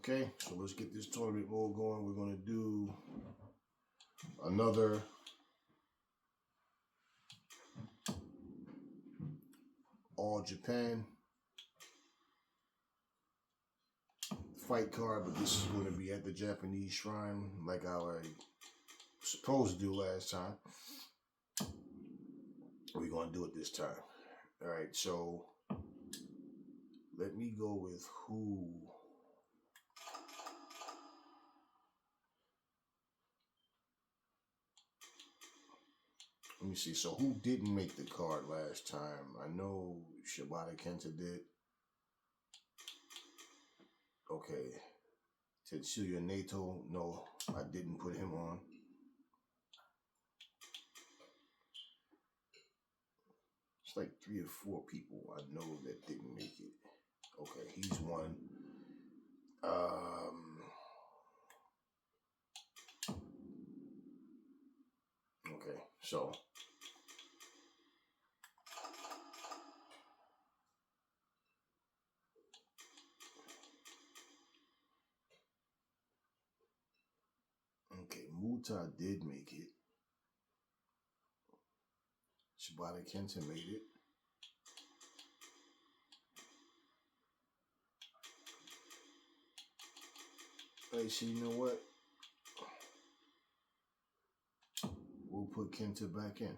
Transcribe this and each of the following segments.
Okay, so let's get this tournament mode going. We're going to do another All Japan fight card, but this is going to be at the Japanese shrine like I was supposed to do last time. We're going to do it this time. All right, so let me go with who. Let me see. So who didn't make the card last time? I know Shibata Kenta did. Okay. Tetsuya Naito. No, I didn't put him on. It's like 3 or 4 people I know that didn't make it. Okay, he's one. Okay, so Muta did make it. Shibata Kenta made it. Hey, so you know what? We'll put Kenta back in.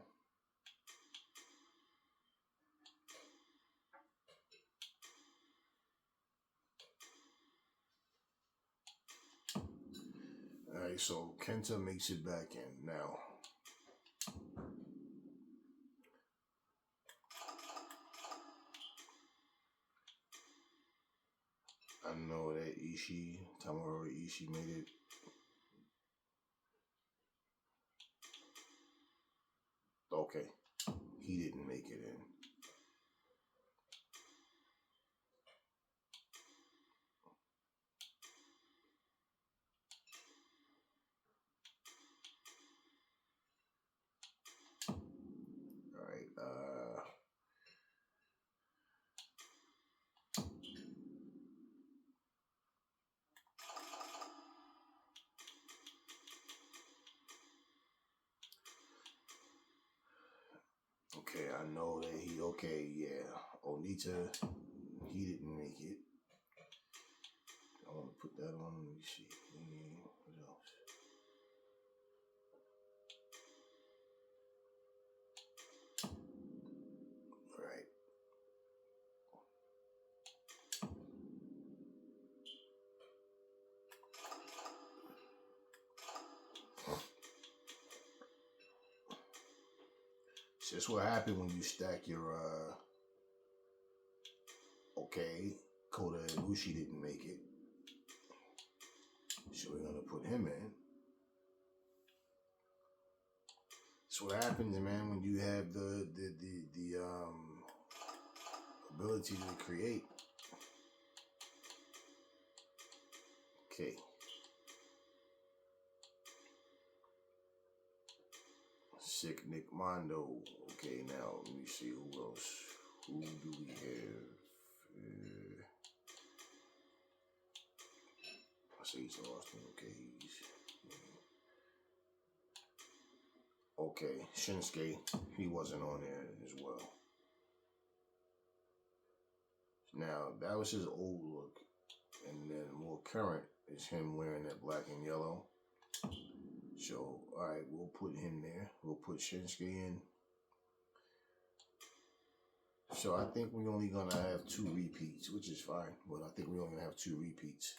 Alright, so Kenta makes it back in. Now, I know that Tamura Ishii made it. Okay, he didn't make it in. Alright, okay, I know that Onita, he didn't make it. I want to put that on. Let me see. What else? All right. So that's what happened when you stack your Kota Ibushi didn't make it. So we're gonna put him in. That's what happens, man, when you have the ability to create. Okay. Sick Nick Mondo. Okay, now let me see who else. Who do we have? I say he's Austin. Okay, Shinsuke. He wasn't on there as well. Now that was his old look, and then more current is him wearing that black and yellow. So, alright, we'll put him there. We'll put Shinsuke in. So, I think we're only going to have 2 repeats, which is fine. But I think we're only going to have 2 repeats.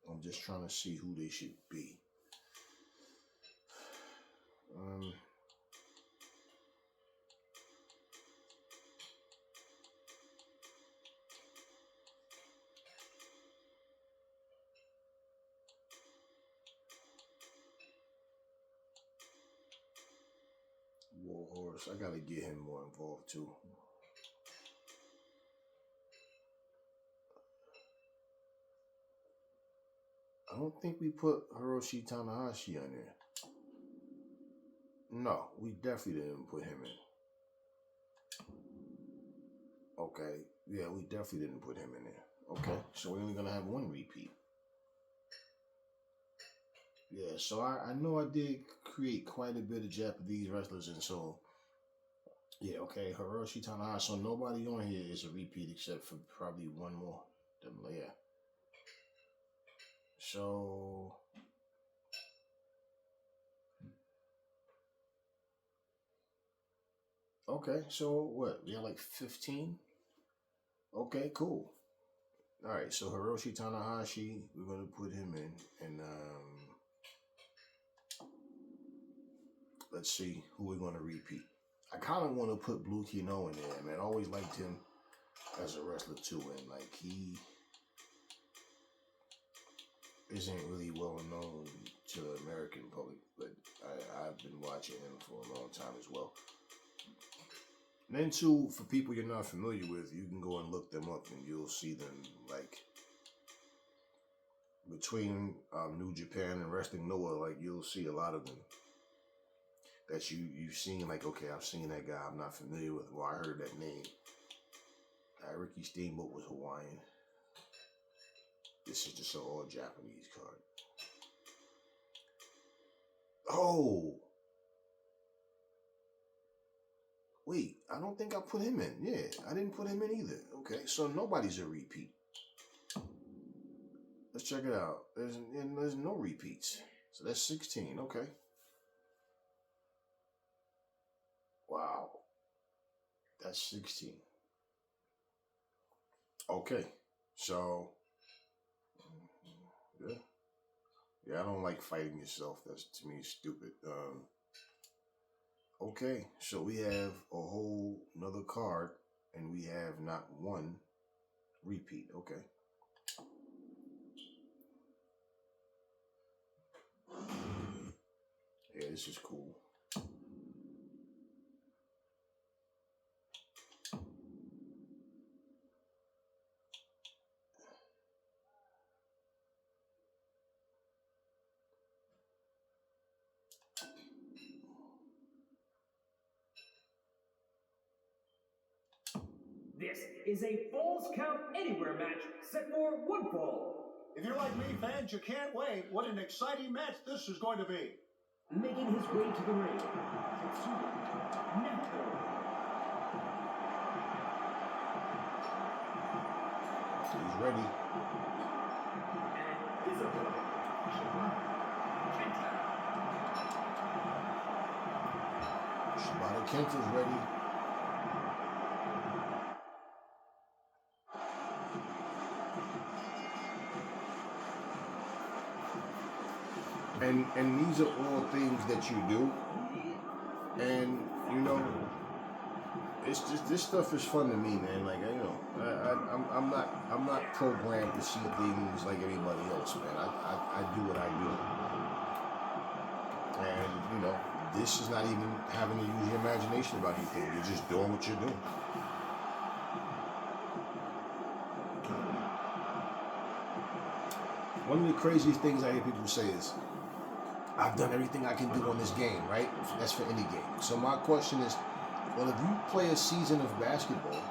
I'm just trying to see who they should be. Warhorse, I gotta get him more involved too. I don't think we put Hiroshi Tanahashi on there. No, we definitely didn't put him in. Okay, yeah, we definitely didn't put him in there. Okay, so we're only gonna have one repeat. Yeah, so I know I did create quite a bit of Japanese wrestlers, and so yeah, okay, Hiroshi Tanahashi. So nobody on here is a repeat except for probably one more. Yeah. So okay, so what? We have like 15. Okay, cool. All right, so Hiroshi Tanahashi, we're gonna put him in, and let's see who we're gonna repeat. I kind of want to put Blue Kino in there, man. I always liked him as a wrestler too, and like he isn't really well known to the American public, but I've been watching him for a long time as well. And then too, for people you're not familiar with, you can go and look them up, and you'll see them like between New Japan and Wrestling Noah. Like you'll see a lot of them that you've seen. Like, okay, I've seen that guy. I'm not familiar with. Well, I heard that name. Ricky Steamboat was Hawaiian. This is just an all Japanese card. Oh. Wait, I don't think I put him in. Yeah, I didn't put him in either. Okay, so nobody's a repeat. Let's check it out. There's no repeats. So that's 16. Okay. Wow. That's 16. Okay. So, yeah. Yeah, I don't like fighting yourself. That's, to me, stupid. Okay, so we have a whole another card, and we have not one repeat. Okay. Yeah, this is cool. This is a Falls Count Anywhere match set for one fall. If you're like me, fans, you can't wait. What an exciting match this is going to be. Making his way to the ring, Tetsuya Naito. He's ready. And his opponent, Shibata Kenta's ready. And these are all things that you do, and you know, it's just this stuff is fun to me, man. Like I'm not programmed to see things like anybody else, man. I do what I do, and you know, this is not even having to use your imagination about anything. You're just doing what you're doing. One of the craziest things I hear people say is, I've done everything I can do on this game, right? That's for any game. So my question is, well, if you play a season of basketball,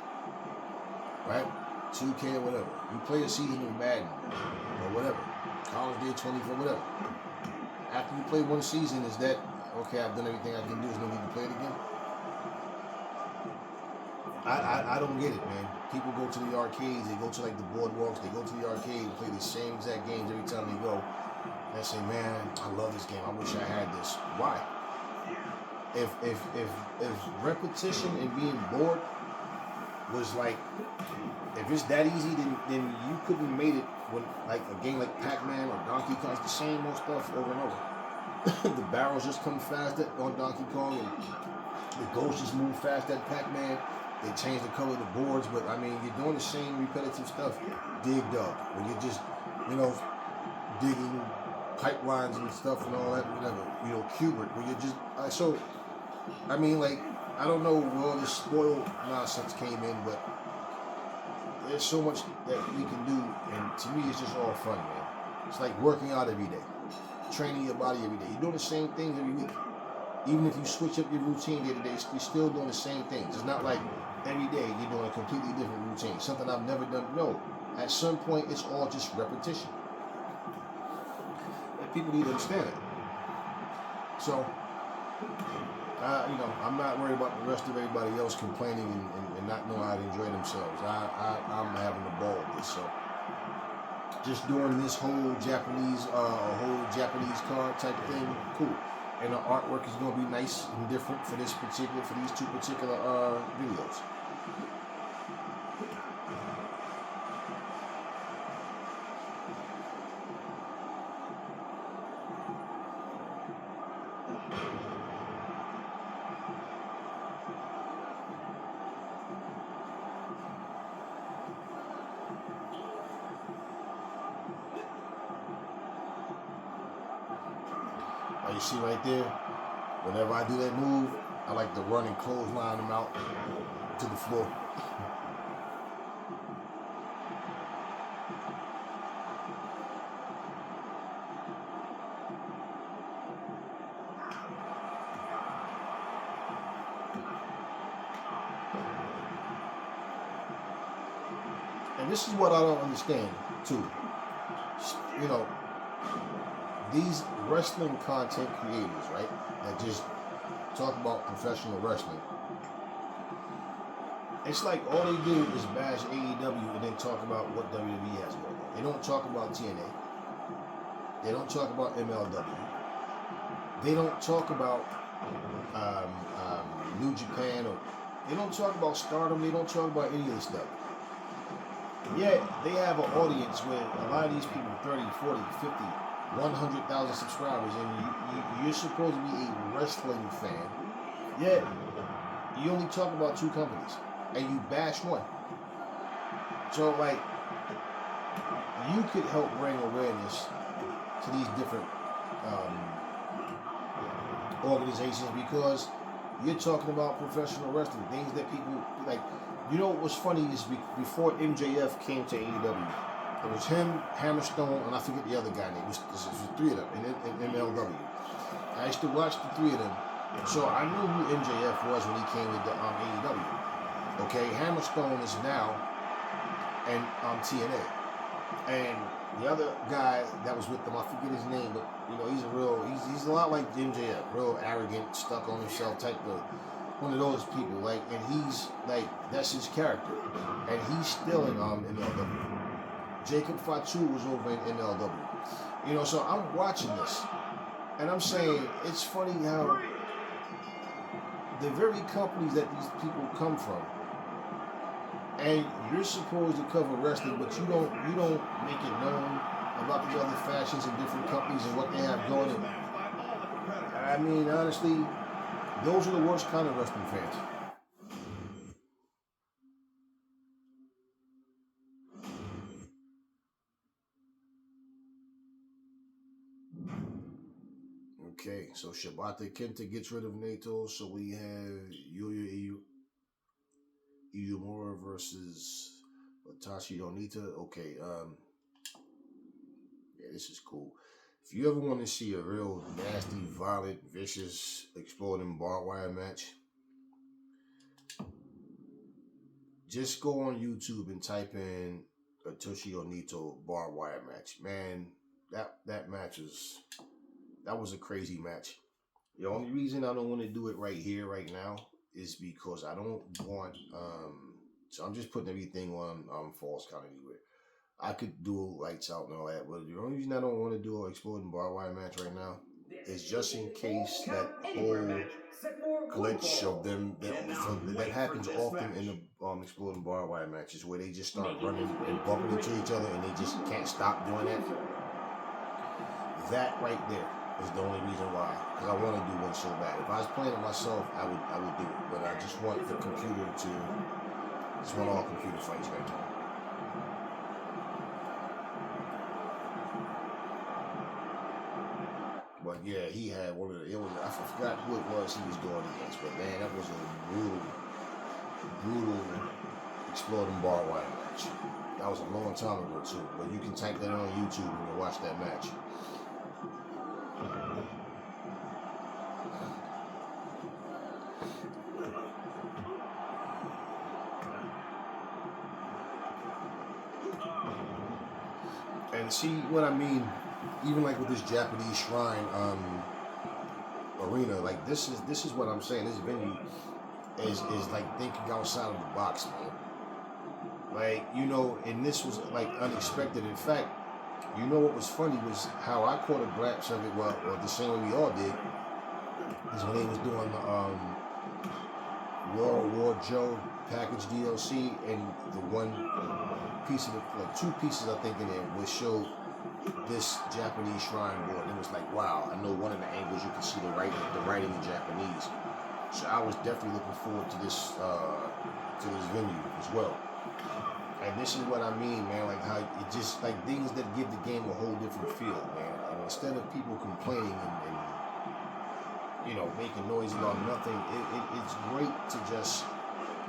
right? 2K or whatever, you play a season of Madden or whatever, College Day 24, whatever. After you play one season, is that, okay, I've done everything I can do, there's no need to play it again? I don't get it, man. People go to the arcades, they go to like the boardwalks, they go to the arcade and play the same exact games every time they go. And I say, man, I love this game. I wish I had this. Why? If repetition and being bored was like, if it's that easy, then you couldn't have made it when like a game like Pac-Man or Donkey Kong. It's the same old stuff over and over. The barrels just come faster on Donkey Kong, and the ghosts just move fast at Pac-Man. They change the color of the boards, but I mean, you're doing the same repetitive stuff. Digged up, when you're just, you know, digging pipelines and stuff and all that, whatever, you know, Cubert, where you're just, so, I mean, like, I don't know where all this spoiled nonsense came in, but there's so much that we can do, and to me, it's just all fun, man. It's like working out every day, training your body every day. You're doing the same things every week. Even if you switch up your routine day to day, you're still doing the same things. It's not like every day you're doing a completely different routine. Something I've never done. No. At some point, it's all just repetition. And people need to understand it. So, I'm not worried about the rest of everybody else complaining and not knowing how to enjoy themselves. I'm having a ball with this. So, just doing this whole Japanese card type thing, cool. And the artwork is going to be nice and different for these two particular videos. You see right there, whenever I do that move, I like to run and clothesline them out to the floor. And this is what I don't understand, too. These wrestling content creators, right, that just talk about professional wrestling. It's like all they do is bash AEW and then talk about what WWE has going on. They don't talk about TNA. They don't talk about MLW. They don't talk about New Japan, or they don't talk about Stardom. They don't talk about any of this stuff. Yet they have an audience where a lot of these people, 30, 40, 50, 100,000 subscribers, and you're supposed to be a wrestling fan, yet you only talk about two companies, and you bash one. So, like, you could help bring awareness to these different organizations, because you're talking about professional wrestling, things that people, like, what was funny is before MJF came to AEW, it was him, Hammerstone, and I forget the other guy name. It was three of them in MLW. I used to watch the three of them, so I knew who MJF was when he came into AEW. Okay, Hammerstone is now in TNA, and the other guy that was with them, I forget his name, but he's a lot like MJF, real arrogant, stuck on himself type of one of those people. Like, and he's like, that's his character, and he's still in MLW. Jacob Fatu was over in MLW. So I'm watching this, and I'm saying, it's funny how the very companies that these people come from, and you're supposed to cover wrestling, but you don't make it known about the other fashions in different companies and what they have going on. I mean, honestly, those are the worst kind of wrestling fans. Okay, so Shibata Kenta gets rid of Naito, so we have Yuya Uemura versus Watashi Onita. Okay, yeah, this is cool. If you ever want to see a real nasty, violent, vicious, exploding barbed wire match, just go on YouTube and type in a Toshi Onito barbed wire match. Man, that match was a crazy match. The only reason I don't want to do it right here, right now, is because I don't want, so I'm just putting everything on false count anywhere. I could do lights out and all that, but the only reason I don't want to do an exploding barbed wire match right now is just in case that whole glitch of them that happens often in the exploding barbed wire matches, where they just start running and bumping into each other and they just can't stop doing that. That right there is the only reason why, because I want to do one so bad. If I was playing it myself, I would do it, but I just want the computer to. Just want all computer fights right now. But yeah, he had one of the. I forgot who it was he was going against, but man, that was a brutal exploding barbed wire match. That was a long time ago too, but you can type that on YouTube and you'll watch that match. And see what I mean, even like with this Japanese shrine arena, like this is what I'm saying. This venue is like thinking outside of the box, man. Like, you know, and this was like unexpected. In fact, you know what was funny was how I caught a glimpse of it, well, or the same way we all did, is when they was doing the World War Joe package DLC, and the one piece of the, like two pieces I think in there, which showed this Japanese shrine board. It was like, wow, I know one of the angles you can see the writing in Japanese. So I was definitely looking forward to this venue as well. And this is what I mean, man, like how it just, like things that give the game a whole different feel, man. And instead of people complaining and you know, making noise about nothing, it's great to just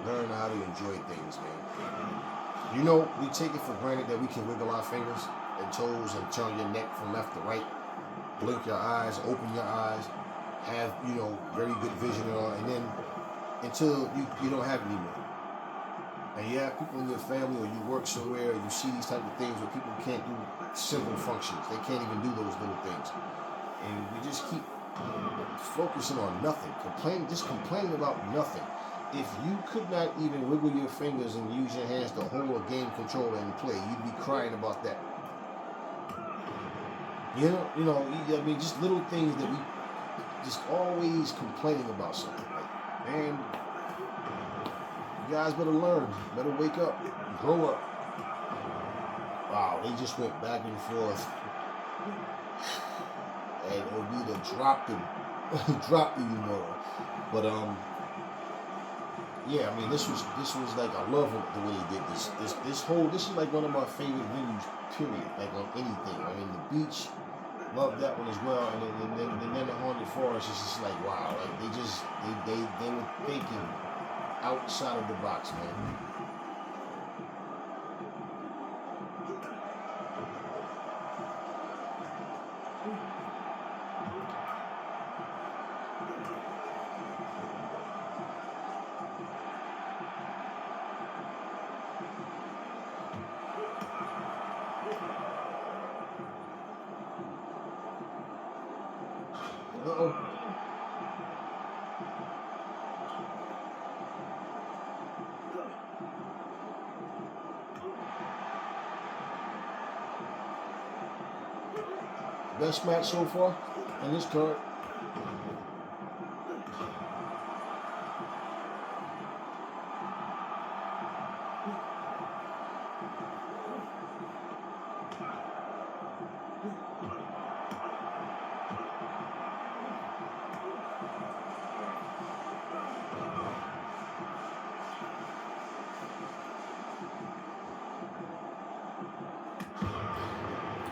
learn how to enjoy things, man. You know, we take it for granted that we can wiggle our fingers and toes and turn your neck from left to right, blink your eyes, open your eyes, have, you know, very good vision and then until you don't have it anymore. And you have people in your family or you work somewhere and you see these type of things where people can't do simple functions. They can't even do those little things. And we just keep focusing on nothing, complaining about nothing. If you could not even wiggle your fingers and use your hands to hold a game controller and play, you'd be crying about that. You know, I mean, just little things that we just always complaining about something. Like, man, you guys better learn, better wake up, grow up. Wow, they just went back and forth, and Obita dropped him, dropped the Umura. But yeah, I mean, this was like, I love the way he did this. This is like one of my favorite venues, period. Like on anything. I mean, the beach, love that one as well. And then the Haunted Forest is just like, wow. Like they were thinking outside of the box, man. Uh-oh. Best match so far in this card.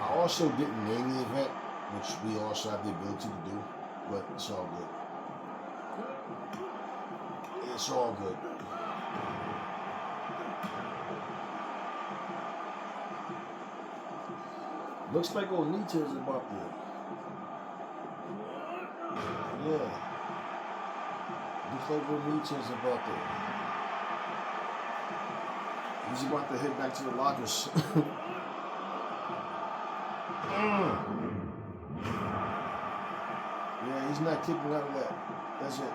I also didn't name the event, which we also have the ability to do, but it's all good. It's all good. Looks like Onita is about to. Yeah. Looks like Onita is about to. He's about to head back to the lockers. Yeah, he's not kicking out of that. That's it.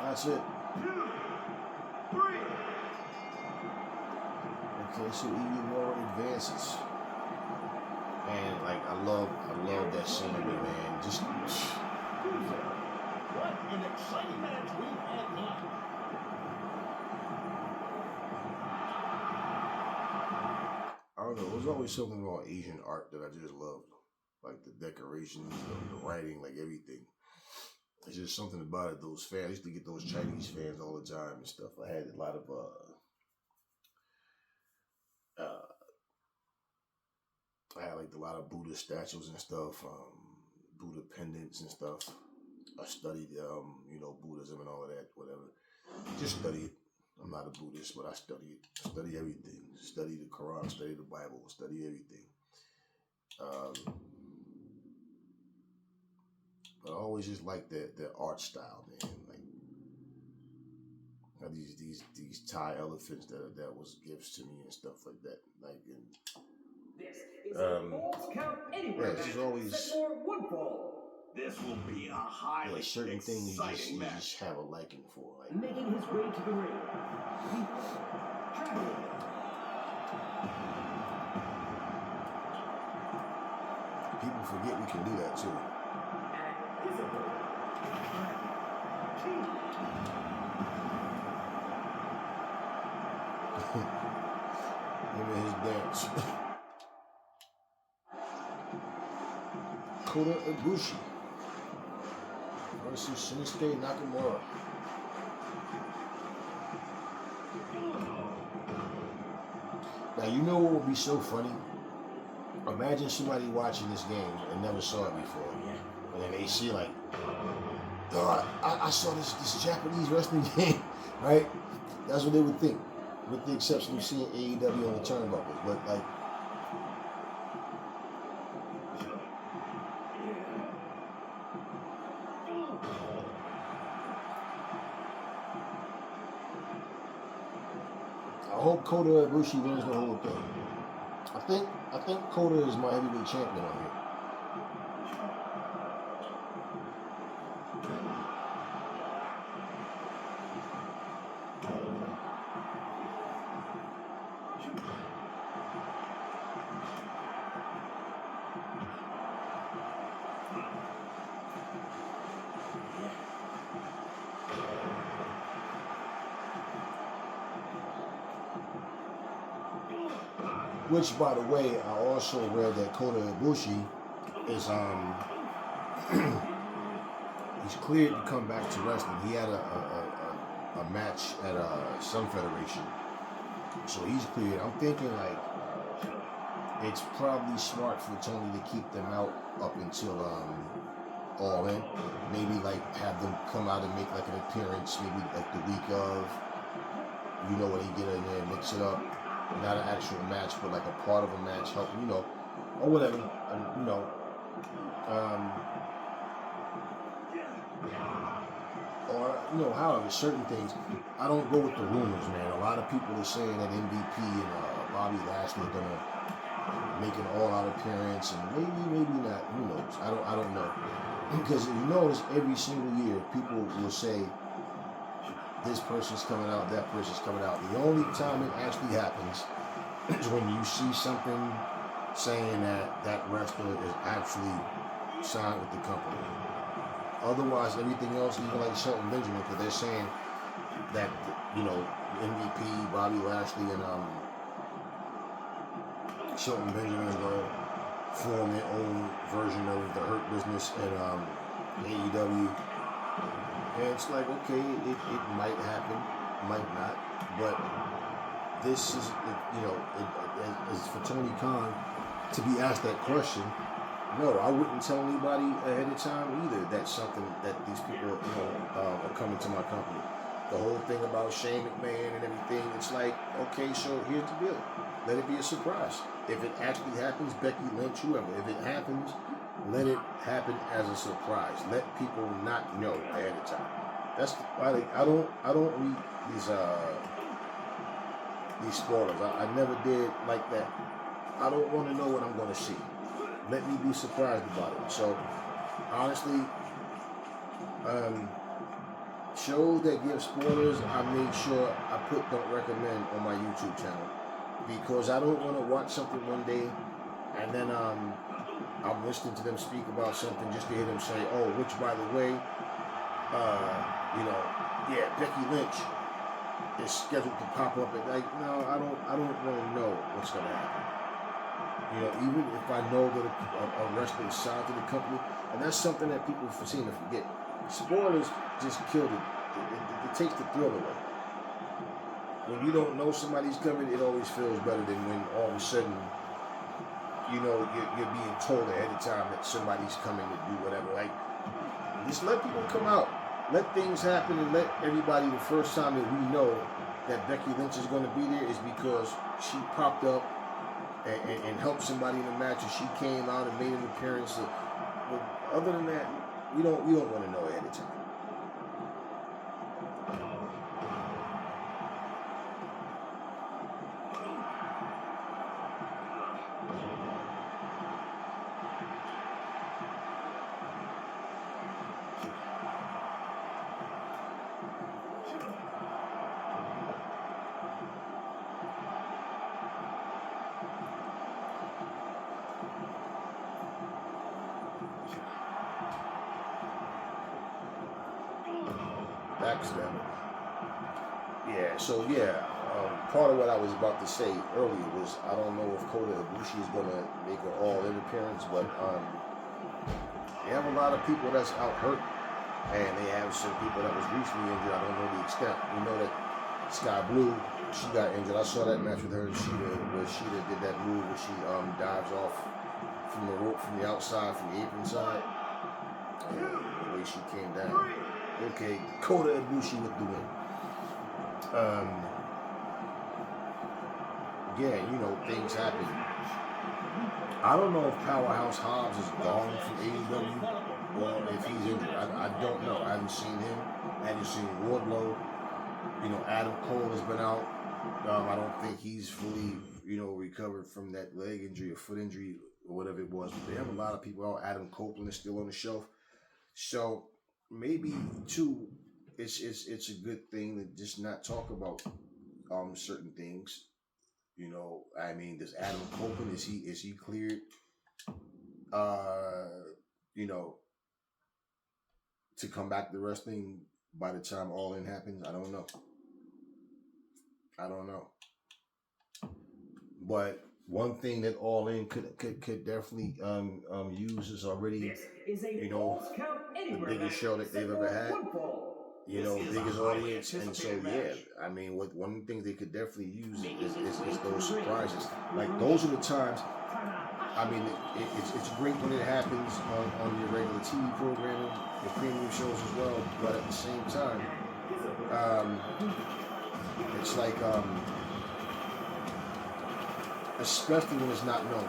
That's it. 2, 3. Okay, so Umura advances. Man, like I love that scenery, man. Just What an exciting match we've had now. I don't know. There's always something about Asian art that I just loved, like the decorations, the writing, like everything. It's just something about it. Those fans, I used to get those Chinese fans all the time and stuff. I had a lot of I had like a lot of Buddha statues and stuff, Buddha pendants and stuff. I studied, you know, Buddhism and all of that, whatever. Just study it. I'm not a Buddhist, but I study it. I study everything. Study the Quran, study the Bible, study everything. But I always just like their art style, man. Like these Thai elephants that was gifts to me and stuff like that. Like This is a Falls Count Anywhere this match. is always Set for 1 fall. This will be a highly certain things exciting you match. just have a liking for. Like Making his way to the ring. Traveling. people forget we can do that too. And visible. Him and his dance. Kota Ibushi versus Shinsuke Nakamura. Now you know what would be so funny? Imagine somebody watching this game and never saw it before, and then they see like, "God, I saw this Japanese wrestling game," right? That's what they would think, with the exception of seeing AEW on the turnbuckles. But like, I hope Kota Ibushi wins the whole thing. I think Kota is my heavyweight champion on here. Which, by the way, I also read that Kota Ibushi is he's cleared to come back to wrestling. He had a match at some federation, so he's cleared. I'm thinking like it's probably smart for Tony to keep them out up until All In. Maybe like have them come out and make like an appearance, maybe like the week of. You know what, he get in there and mix it up. Not an actual match, but like a part of a match, help, you know, or whatever, you know. Or, you know, however, certain things. I don't go with the rumors, man. A lot of people are saying that MVP and Bobby Lashley are gonna make an all-out appearance, and maybe not. Who knows? I don't know. Because if you notice, every single year, people will say, this person's coming out, that person's coming out. The only time it actually happens is when you see something saying that wrestler is actually signed with the company. Otherwise, everything else, even like Shelton Benjamin, because they're saying that, you know, MVP, Bobby Lashley, and Shelton Benjamin is going to form their own version of the Hurt Business and AEW. And it's like, okay, it might happen, might not, but this is, you know, as for Tony Khan to be asked that question, no, I wouldn't tell anybody ahead of time either. That's something that these people, you know, are coming to my company. The whole thing about Shane McMahon and everything, it's like, okay, so here's the deal. Let it be a surprise. If it actually happens, Becky Lynch, whoever, if it happens, let it happen as a surprise. Let people not know ahead of time. That's why I don't read these spoilers. I never did like that. I don't want to know what I'm going to see. Let me be surprised about it. So honestly, shows that give spoilers, I made sure I put don't recommend on my YouTube channel, because I don't want to watch something one day and then I'm listening to them speak about something just to hear them say, oh, which by the way, you know, yeah, Becky Lynch is scheduled to pop up at, like, no, I don't want to know what's going to happen. You know, even if I know that a wrestler is signed to the company, and that's something that people seem to forget. Spoilers just kill it. It takes the thrill away. When you don't know somebody's coming, it always feels better than when all of a sudden, you know, you're being told ahead of time that somebody's coming to do whatever. Like, just let people come out. Let things happen and let everybody, the first time that we know that Becky Lynch is going to be there is because she popped up and helped somebody in the match, and she came out and made an appearance. But other than that, we don't want to know ahead of time. Backstab. Yeah, so part of what I was about to say earlier was I don't know if Kota Ibushi is going to make an all-in appearance, but they have a lot of people that's out hurt, and they have some people that was recently injured. I don't know the extent. We know that Sky Blue, she got injured. I saw that match with her and Sheeta, where Sheeta did that move where she dives off from the rope from the outside, from the apron side. And the way she came down. Okay, Kota Ibushi with the win. Things happen. I don't know if Powerhouse Hobbs is gone from AEW or if he's injured. I don't know. I haven't seen him. I haven't seen Wardlow. Adam Cole has been out. I don't think he's fully, recovered from that leg injury or foot injury or whatever it was. But they have a lot of people out. Adam Copeland is still on the shelf. So maybe too, it's a good thing to just not talk about certain things. Does Adam Copeland, is he cleared to come back to wrestling by the time All In happens? I don't know. But one thing that All In could definitely use is already the biggest show that they've ever had. Biggest audience, and so one of the things they could definitely use is those surprises. Like those are the times. It's great when it happens on your regular TV programming, your premium shows as well. But at the same time, it's like especially when it's not known.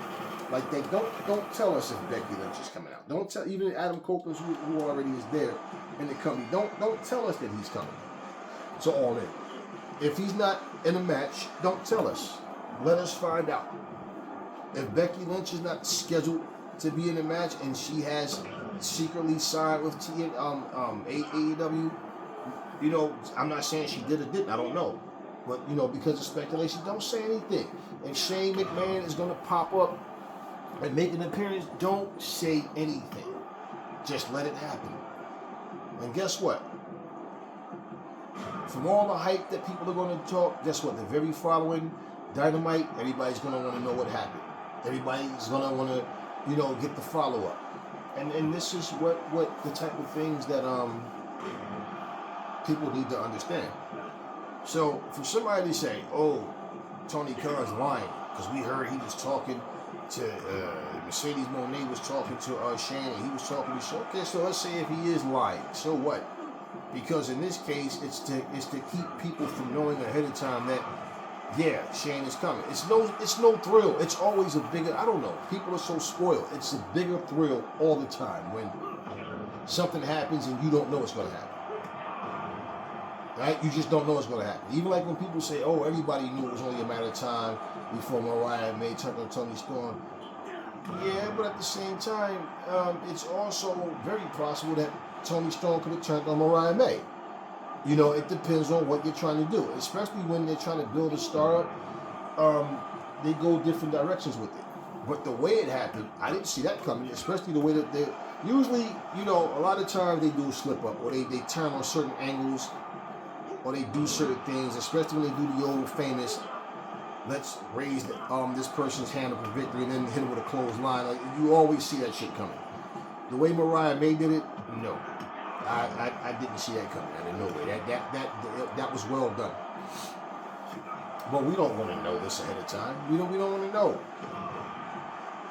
Like they don't tell us if Becky Lynch is coming out. Don't tell even Adam Copeland who already is there in the company. Don't tell us that he's coming. So All In. If he's not in a match, don't tell us. Let us find out. If Becky Lynch is not scheduled to be in a match and she has secretly signed with AEW, I'm not saying she did or didn't. I don't know. But because of speculation, don't say anything. If Shane McMahon is going to pop up and make an appearance, don't say anything. Just let it happen. And guess what? From all the hype that people are going to talk, guess what? The very following Dynamite, everybody's going to want to know what happened. Everybody's going to want to, get the follow-up. And this is what the type of things that people need to understand. So for somebody to say, oh, Tony Khan's lying, because we heard he was talking to Mercedes Moné was talking to Shane, and he was talking to Shane. Okay, so let's say if he is lying, so what? Because in this case, it's to keep people from knowing ahead of time that Shane is coming. It's no thrill. It's always a bigger. I don't know. People are so spoiled. It's a bigger thrill all the time when something happens and you don't know what's going to happen. Right? You just don't know what's going to happen. Even like when people say, oh, everybody knew it was only a matter of time before Mariah May turned on Toni Storm. Yeah, but at the same time, it's also very possible that Toni Storm could have turned on Mariah May. It depends on what you're trying to do. Especially when they're trying to build a startup, they go different directions with it. But the way it happened, I didn't see that coming, especially the way that they usually, a lot of times they do a slip up, or they turn on certain angles, or they do certain things, especially when they do the old famous, let's raise this person's hand up for victory and then hit him with a clothesline. Like, you always see that shit coming. The way Mariah May did it, no. I didn't see that coming. I didn't know that was well done. But we don't want to know this ahead of time. We don't want to know.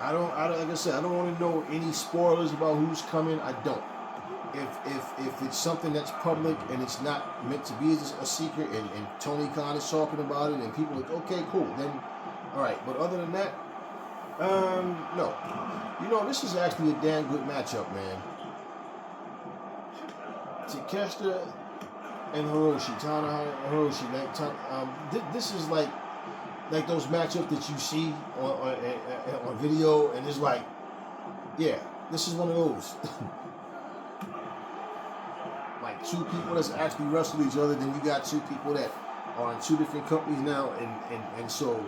I don't like I said, I don't want to know any spoilers about who's coming. I don't. if it's something that's public and it's not meant to be a secret, and Tony Khan is talking about it and people are like, okay, cool, then all right. But other than that, no. This is actually a damn good matchup, man. Takeshita and Hiroshi, Tana and Hiroshi. This is like those matchups that you see on video, and it's like, yeah, this is one of those. Like two people that's actually wrestle each other, then you got two people that are in two different companies now, and so,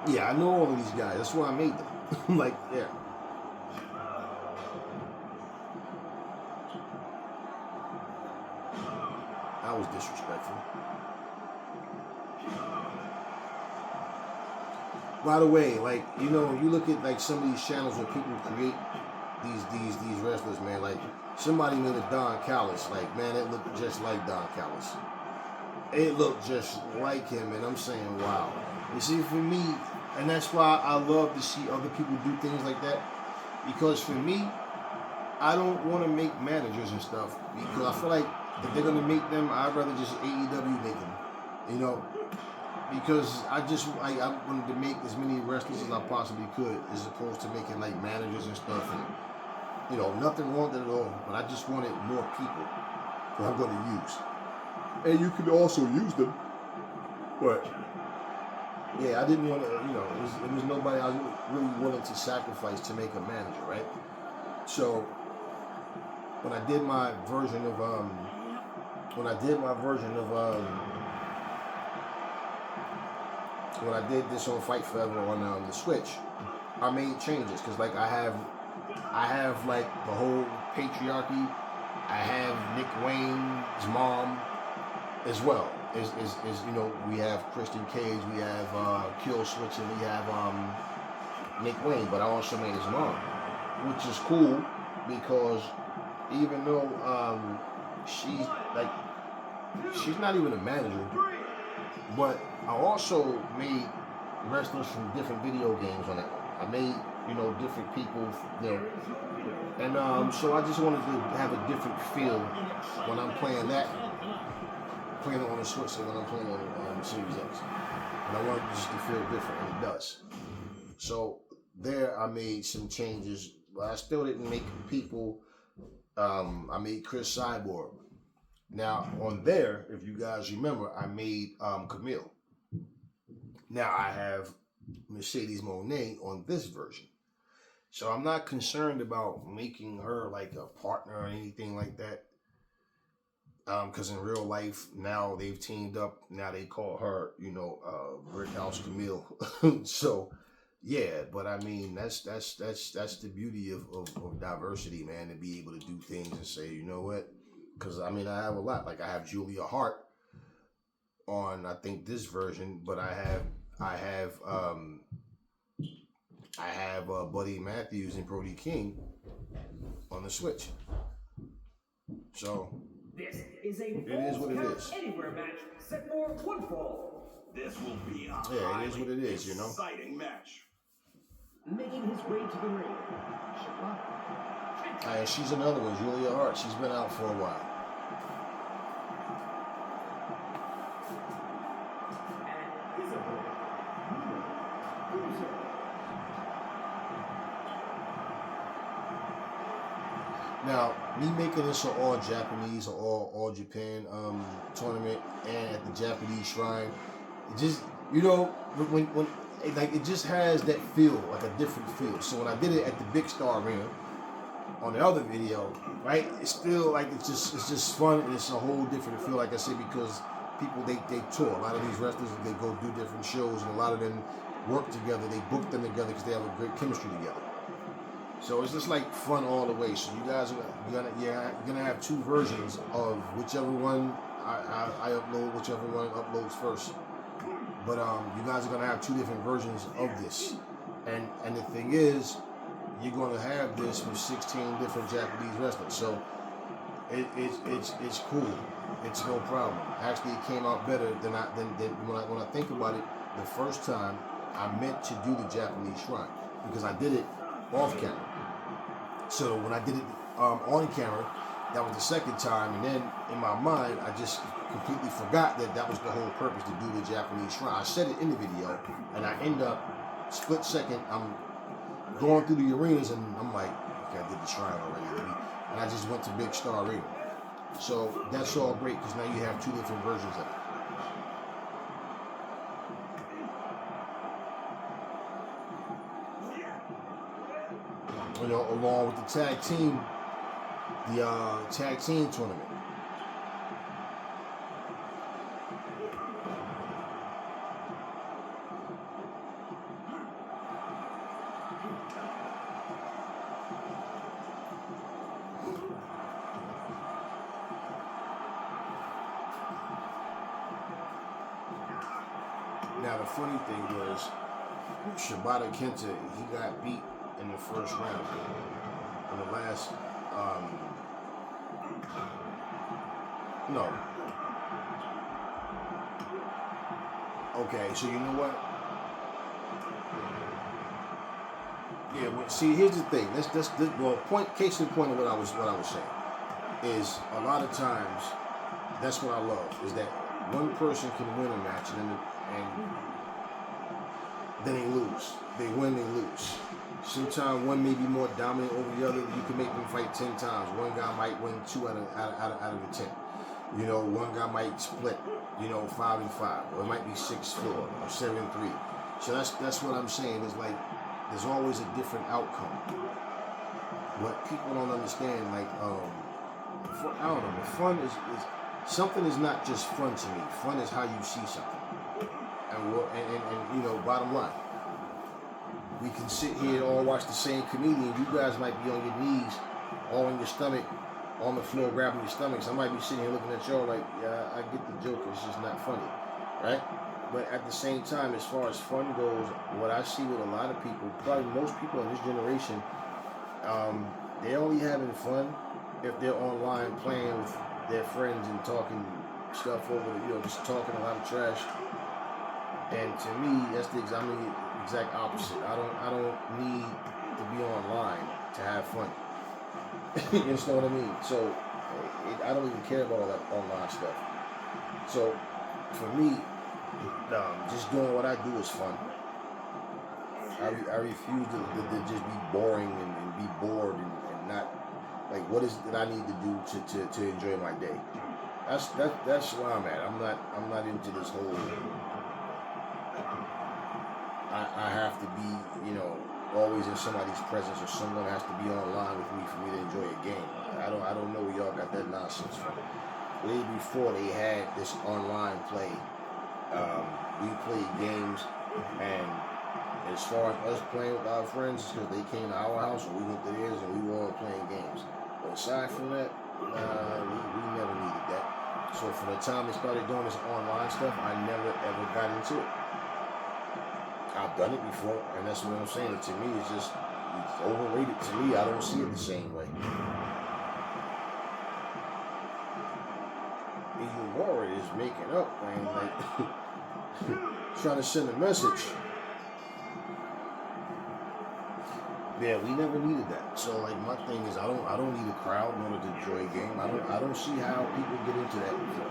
yeah, I know all of these guys. That's why I made them. Like, yeah. That was disrespectful. By the way, like, you look at like some of these channels where people create these wrestlers, man. Like, somebody made a Don Callis. Like, man, it looked just like Don Callis. It looked just like him, and I'm saying, wow. You see, for me, and that's why I love to see other people do things like that. Because for me, I don't want to make managers and stuff, because I feel like if they're gonna make them, I'd rather just AEW make them. Because I wanted to make as many wrestlers as I possibly could, as opposed to making like managers and stuff. And nothing wrong with it at all, but I just wanted more people that I'm going to use. And you can also use them, but yeah, I didn't want to. It was nobody I was really willing to sacrifice to make a manager, right? So when I did my version of when I did this on Fight Forever on the Switch, I made changes because like I have like the whole patriarchy. I have Nick Wayne's mom as well. We have Christian Cage, we have Kill Switch, and we have Nick Wayne, but I also made his mom, which is cool because even though she's not even a manager, but I also made wrestlers from different video games on it. I made, different people, and so I just wanted to have a different feel when I'm playing it on the Switch and when I'm playing on Series X. And I wanted it just to feel different, and it does. So there I made some changes, but I still didn't make people, I made Chris Cyborg. Now, on there, if you guys remember, I made Camille. Now, I have Mercedes Moné on this version. So I'm not concerned about making her like a partner or anything like that. Because in real life, now they've teamed up. Now they call her, Brickhouse Camille. So, yeah, but I mean, that's the beauty of diversity, man, to be able to do things and say, you know what? Because I mean, I have a lot. Like I have Julia Hart on, I think, this version, but I have Buddy Matthews and Brody King on the Switch. So this is a it is what it is. Anywhere match set for one fall. This will be a it is what it is, exciting match. Making his way to the ring. And she's another one, Julia Hart. She's been out for a while. Now, me making this an all Japanese or all Japan tournament and at the Japanese shrine, it just when it just has that feel, like a different feel. So when I did it at the Big Star Arena on the other video, right, it's still like it's just fun, and it's a whole different feel, like I said, because people they tour. A lot of these wrestlers, they go do different shows, and a lot of them work together. They book them together because they have a great chemistry together. So it's just like fun all the way. So you guys you're gonna have two versions of whichever one I upload, whichever one uploads first. But you guys are gonna have two different versions of this. And the thing is, you're gonna have this with 16 different Japanese wrestlers. So it's cool. It's no problem. Actually, it came out better than when I think about it. The first time I meant to do the Japanese shrine because I did it off camera. So when I did it on camera. That was the second time, and then in my mind, I just completely forgot that was the whole purpose, to do the Japanese shrine. I said it in the video, and I end up, split second, I'm going through the arenas, and I'm like, okay, I did the shrine already, and I just went to Big Star Arena. So that's all great, because now you have two different versions of it. You know, along with the tag team tournament. Now the funny thing was, Shibata Kenta, he got beat in the first round. In the last, no. Okay, so you know what? Yeah, well, see, here's the thing. Case in point of what I was saying is, a lot of times, that's what I love, is that one person can win a match and then they lose. They win, they lose. Sometimes one may be more dominant over the other. You can make them fight 10 times. One guy might win 2 out of the 10. You know, one guy might split, 5 and 5, or it might be 6-4 or 7-3. So that's what I'm saying. Is like, there's always a different outcome. What people don't understand, like, I don't know. The fun is something is not just fun to me. Fun is how you see something. And bottom line, we can sit here and all watch the same comedian. You guys might be on your knees, all in your stomach, on the floor grabbing your stomachs. I might be sitting here looking at y'all like, yeah, I get the joke, it's just not funny, right? But at the same time, as far as fun goes, what I see with a lot of people, probably most people in this generation, they're only having fun if they're online playing with their friends and talking stuff over, just talking a lot of trash. And to me, that's the exact opposite. I don't need to be online to have fun. You understand what I mean? So I don't even care about all that online stuff. So for me, just doing what I do is fun. I refuse to just be boring and be bored and not, like, what is it that I need to do to enjoy my day? That's where I'm at. I'm not into this whole, I have to be, always in somebody's presence, or someone has to be online with me for me to enjoy a game. I don't know where y'all got that nonsense from. Way before they had this online play, we played games, and as far as us playing with our friends, because they came to our house and we went to theirs and we were all playing games. But aside from that, we never needed that. So from the time they started doing this online stuff, I never ever got into it. I've done it before, and that's what I'm saying. To me, it's overrated. To me, I don't see it the same way. Laura is making up, man, like trying to send a message. Yeah, we never needed that. So, like, my thing is, I don't need a crowd in order to enjoy a game. I don't see how people get into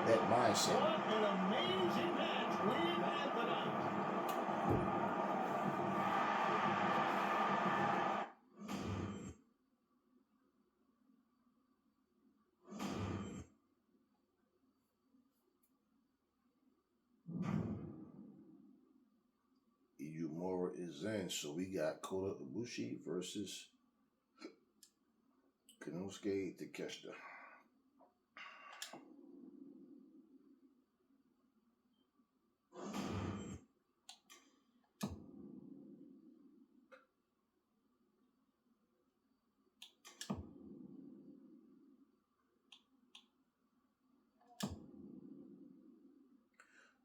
that mindset. What an amazing match we've had tonight. Yumura is in, so we got Kota Ibushi versus Konosuke Takeshita.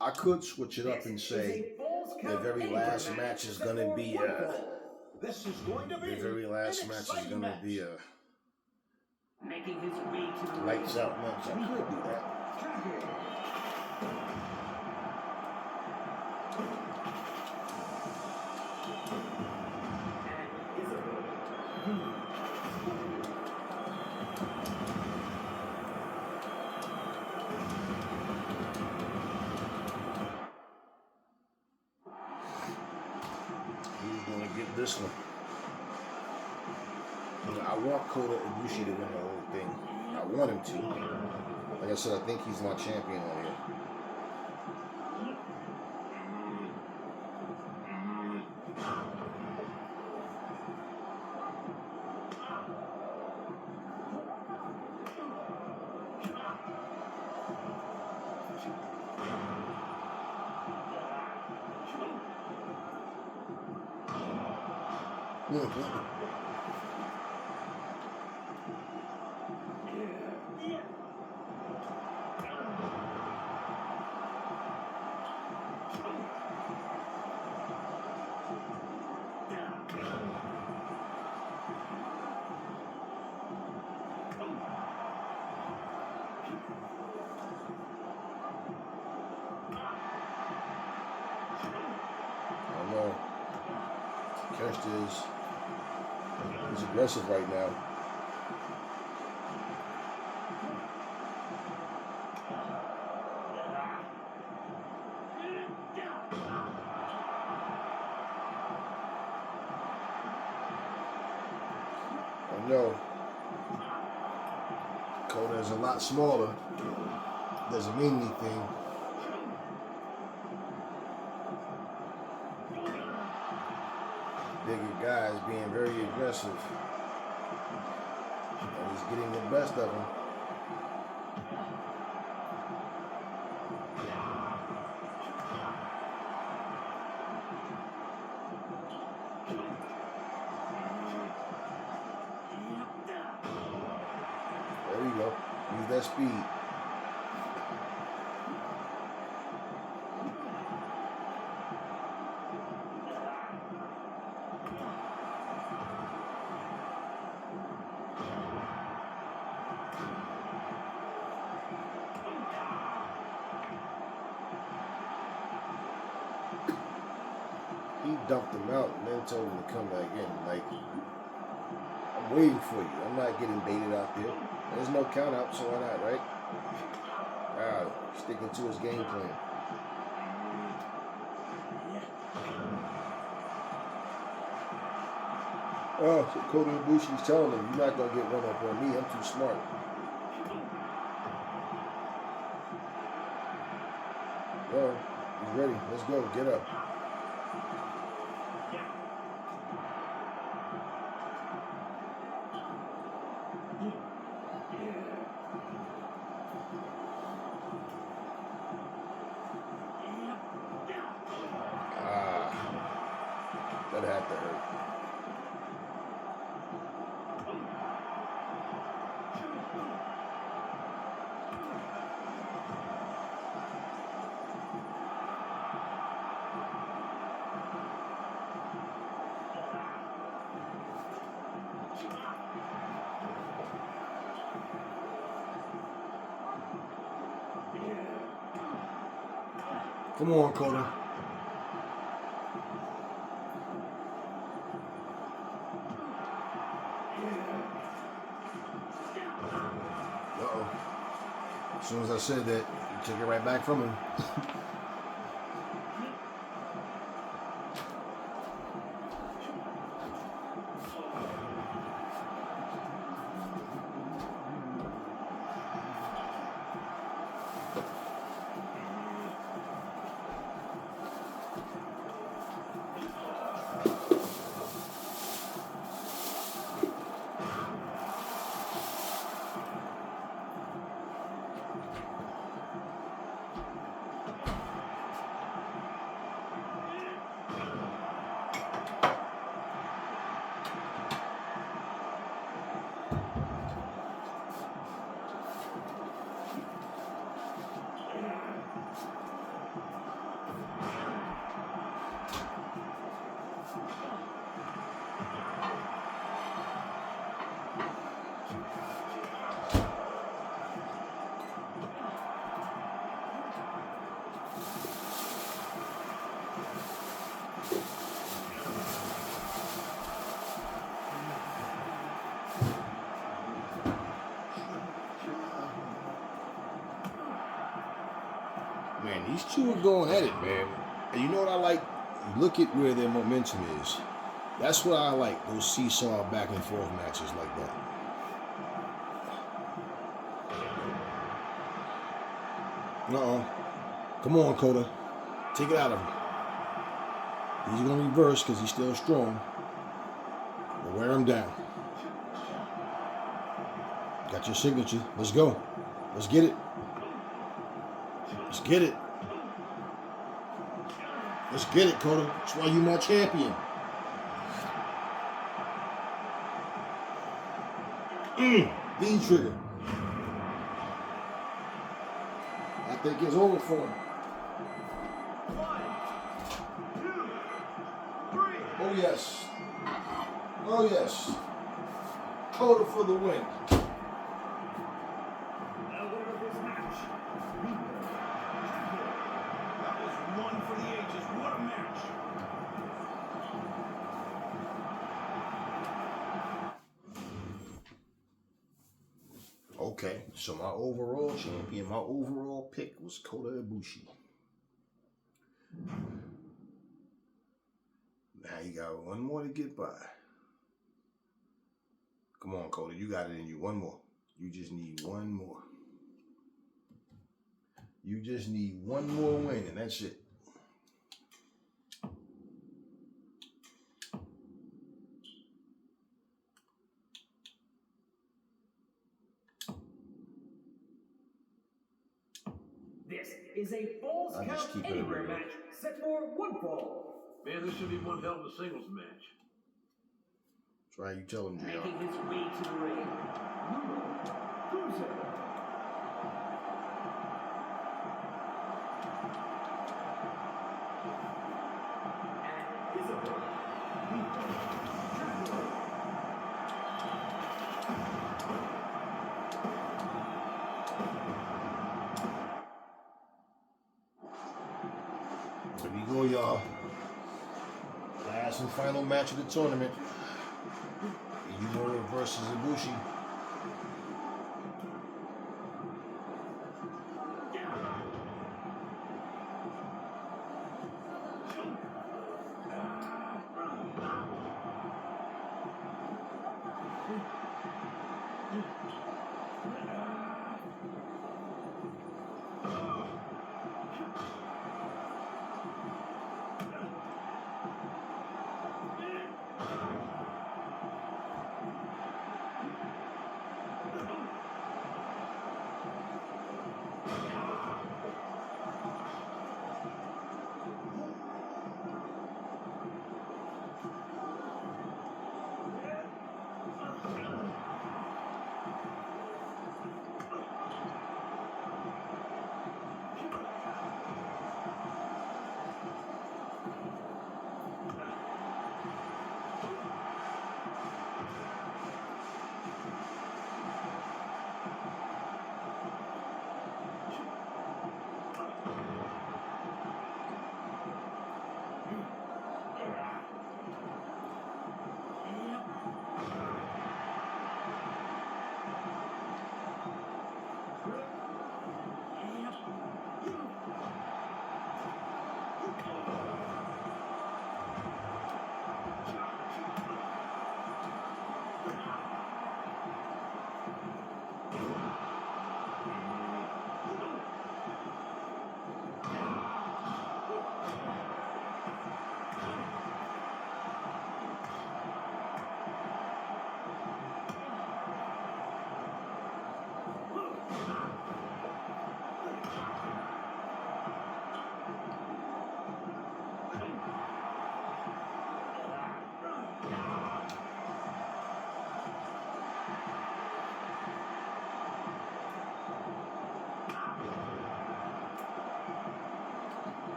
I could switch it up and say the very last match is going to be This is going to be the very last match is going to be a Making his way to the lights out match. I could do that. Get this one. I want Kota Ibushi to win the whole thing. I want him to. Like I said, I think he's my champion on here. Kerst is aggressive right now. I know Kota is a lot smaller. Doesn't mean anything. Bigger guys being very aggressive. And he's getting the best of him. There you go. Use that speed. He dumped him out and then told him to come back in. Like, I'm waiting for you. I'm not getting baited out there. There's no count out, so why not, right? Wow, sticking to his game plan. Oh, so Kota Ibushi's telling him, you're not going to get one up on me. I'm too smart. Oh, he's ready. Let's go. Get up. That had to hurt. Come on, Kota. Uh-oh. As soon as I said that, he took it right back from him. Man, these two are going at it, man. And you know what I like? Look at where their momentum is. That's what I like, those seesaw back and forth matches like that. Uh-oh. Come on, Coda. Take it out of him. He's going to reverse because he's still strong. But wear him down. Got your signature. Let's go. Let's get it. Let's get it. Let's get it, Coda. That's why you're my champion. Bean trigger. I think it's over for him. 1, 2, 3. Oh, yes. Oh, yes. Coda for the win. The winner of this match, That was one for the ages. What a match. Okay, so my overall champion, my overall pick was Kota Ibushi. Now you got one more to get by. Come on, Kota, you got it in you. One more. You just need one more. You just need one more win, and that's it. this is a Falls I'll just Count keep it Anywhere regular. match set for 1 fall. Man, this should be one hell of a singles match. Try you tell him, JR. Making his way to the ring, Bruno Cruiser. And Isabel. Here we go, y'all. Last and final match of the tournament. Yumura versus Ibushi.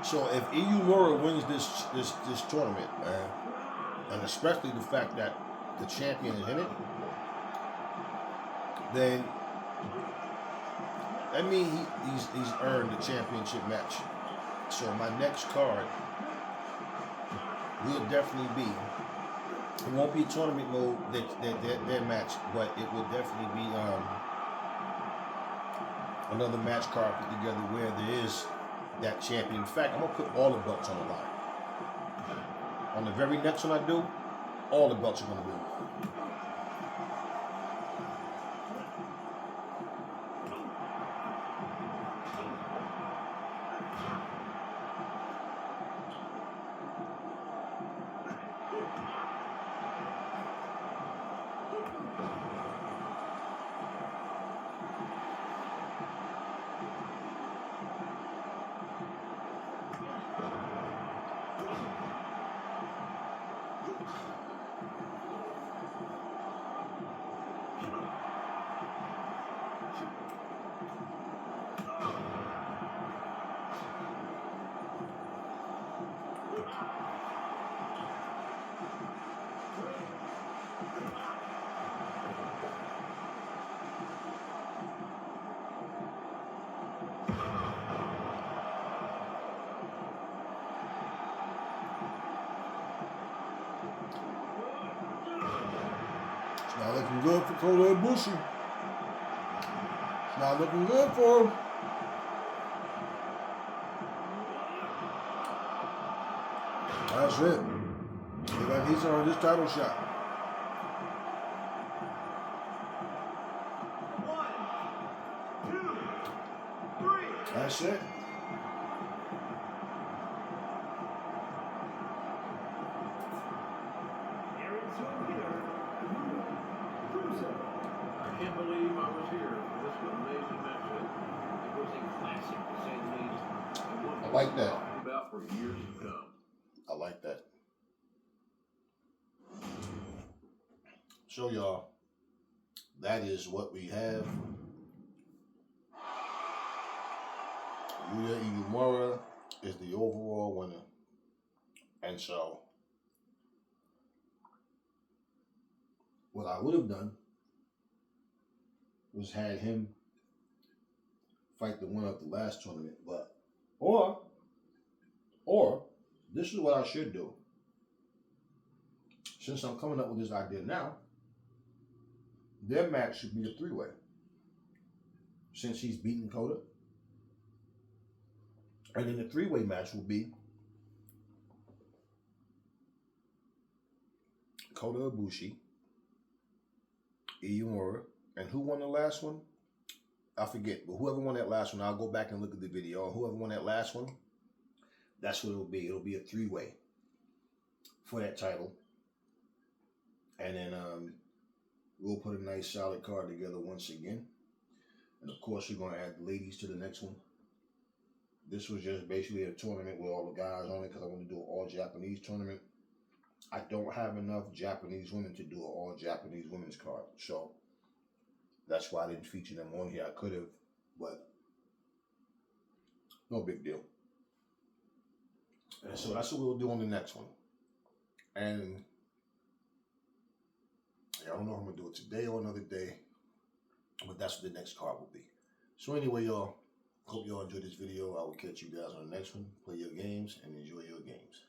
So if Yumura wins this tournament, and especially the fact that the champion is in it, then that means he's earned the championship match. So my next card will definitely be. It won't be tournament mode their match, but it will definitely be another match card put together where there is that champion. In fact, I'm gonna put all the belts on the line. On the very next one I do, all the belts are going to be. Not looking good for Kota Ibushi. It's not looking good for him. That's it. He's on this title shot. 1, 2, 3. That's it. I can't believe I was here for this amazing match. It was a classic, to say the least. And one I like that. talked about for years to come. I like that. So y'all, that is what we have. Yuya Uemura is the overall winner. And so, what I would have done was had him fight the winner of the last tournament, but or this is what I should do. Since I'm coming up with this idea now, their match should be a three-way. Since he's beaten Kota. And then the three-way match will be Kota Ibushi, Uemura, and who won the last one? I forget, but whoever won that last one, I'll go back and look at the video. Whoever won that last one, that's what it'll be. It'll be a three-way for that title. And then we'll put a nice solid card together once again. And of course, we're going to add the ladies to the next one. This was just basically a tournament with all the guys on it because I want to do an all-Japanese tournament. I don't have enough Japanese women to do an all-Japanese women's card. So that's why I didn't feature them on here. I could have, but no big deal. And so that's what we'll do on the next one. And I don't know if I'm going to do it today or another day, but that's what the next card will be. So anyway, y'all, hope y'all enjoyed this video. I will catch you guys on the next one. Play your games and enjoy your games.